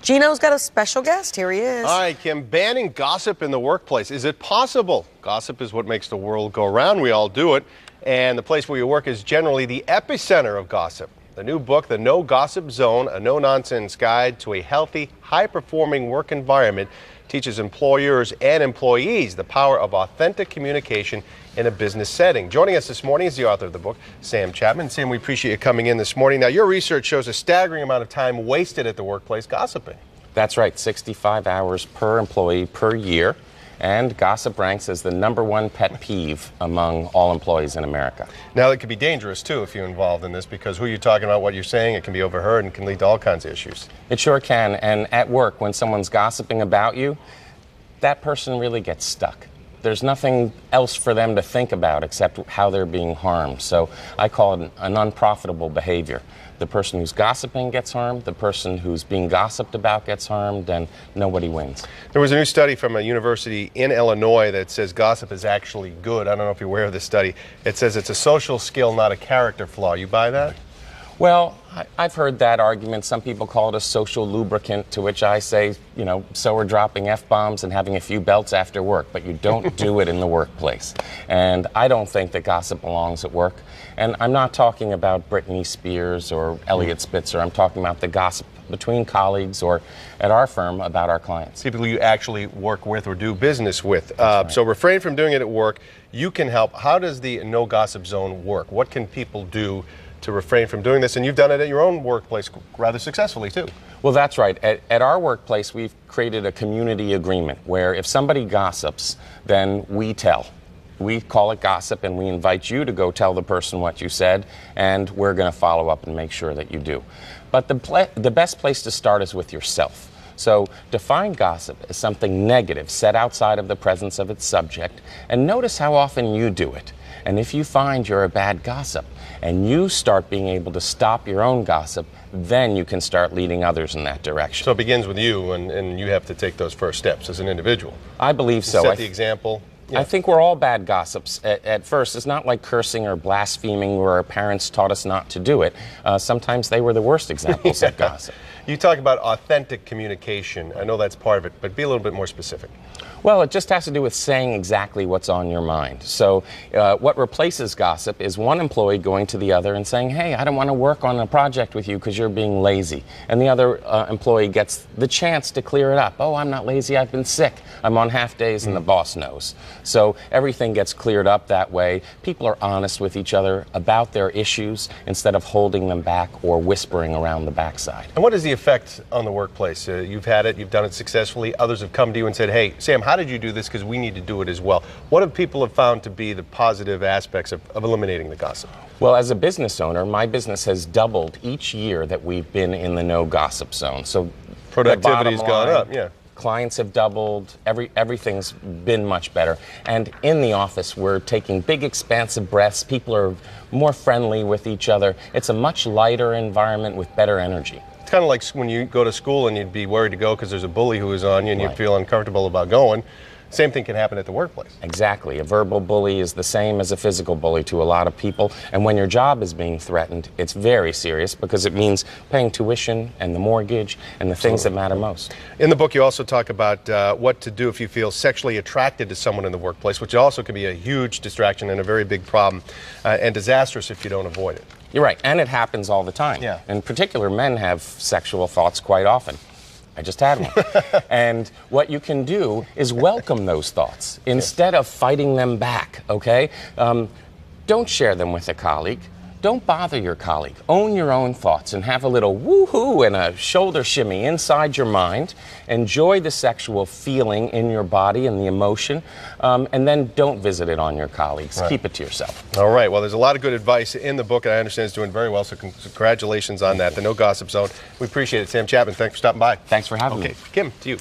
Gino's got a special guest. Here he is. All right, Kim, banning gossip in the workplace. Is it possible? Gossip is what makes the world go round. We all do it. And the place where you work is generally the epicenter of gossip. The new book, The No Gossip Zone, a no-nonsense guide to a healthy, high-performing work environment, teaches employers and employees the power of authentic communication in a business setting. Joining us this morning is the author of the book, Sam Chapman. Sam, we appreciate you coming in this morning. Now, your research shows a staggering amount of time wasted at the workplace gossiping. That's right, 65 hours per employee per year. And gossip ranks as the #1 pet peeve among all employees in America. Now, it can be dangerous, too, if you're involved in this, because who you're talking about, what you're saying, it can be overheard and can lead to all kinds of issues. It sure can. And at work, when someone's gossiping about you, that person really gets stuck. There's nothing else for them to think about except how they're being harmed. So I call it an unprofitable behavior. The person who's gossiping gets harmed, the person who's being gossiped about gets harmed, and nobody wins. There was a new study from a university in Illinois that says gossip is actually good. I don't know if you're aware of this study. It says it's a social skill, not a character flaw. You buy that? Well, I've heard that argument. Some people call it a social lubricant, to which I say, so are dropping F-bombs and having a few belts after work, but you don't do it in the workplace. And I don't think that gossip belongs at work. And I'm not talking about Britney Spears or Elliot Spitzer. I'm talking about the gossip between colleagues or at our firm about our clients. People you actually work with or do business with. Right. So refrain from doing it at work. You can help. How does the No Gossip Zone work? What can people do to refrain from doing this? And you've done it at your own workplace rather successfully, too. Well, that's right. At our workplace, we've created a community agreement where if somebody gossips, then we tell. We call it gossip, and we invite you to go tell the person what you said, and we're going to follow up and make sure that you do. But the best place to start is with yourself. So define gossip as something negative, set outside of the presence of its subject, and notice how often you do it. And if you find you're a bad gossip and you start being able to stop your own gossip, then you can start leading others in that direction. So it begins with you, and you have to take those first steps as an individual. I believe so. Set the example. Yeah. I think we're all bad gossips at first. It's not like cursing or blaspheming where our parents taught us not to do it. Sometimes they were the worst examples of gossip. You talk about authentic communication. I know that's part of it, but be a little bit more specific. Well, it just has to do with saying exactly what's on your mind. So what replaces gossip is one employee going to the other and saying, hey, I don't want to work on a project with you because you're being lazy. And the other employee gets the chance to clear it up. Oh, I'm not lazy, I've been sick. I'm on half days and the boss knows. So everything gets cleared up that way. People are honest with each other about their issues instead of holding them back or whispering around the backside. And what is the effect on the workplace? You've had it, you've done it successfully. Others have come to you and said, hey, Sam, how did you do this? Because we need to do it as well. What have people have found to be the positive aspects of eliminating the gossip? Well, as a business owner, my business has doubled each year that we've been in the no gossip zone. So productivity's gone up, yeah. Clients have doubled, everything's been much better. And in the office, we're taking big, expansive breaths. People are more friendly with each other. It's a much lighter environment with better energy. It's kind of like when you go to school and you'd be worried to go because there's a bully who is on you and Right. you feel uncomfortable about going. Same thing can happen at the workplace. Exactly. A verbal bully is the same as a physical bully to a lot of people. And when your job is being threatened, it's very serious because it means paying tuition and the mortgage and the things that matter most. In the book, you also talk about what to do if you feel sexually attracted to someone in the workplace, which also can be a huge distraction and a very big problem and disastrous if you don't avoid it. You're right. And it happens all the time. Yeah. In particular, men have sexual thoughts quite often. I just had one. And what you can do is welcome those thoughts instead of fighting them back, okay? Don't share them with a colleague. Don't bother your colleague. Own your own thoughts and have a little woo-hoo and a shoulder shimmy inside your mind. Enjoy the sexual feeling in your body and the emotion, and then don't visit it on your colleagues. Right. Keep it to yourself. All right. Well, there's a lot of good advice in the book, and I understand it's doing very well, so congratulations on that. The No Gossip Zone. We appreciate it. Sam Chapman, thanks for stopping by. Thanks for having me. Okay, Kim, to you.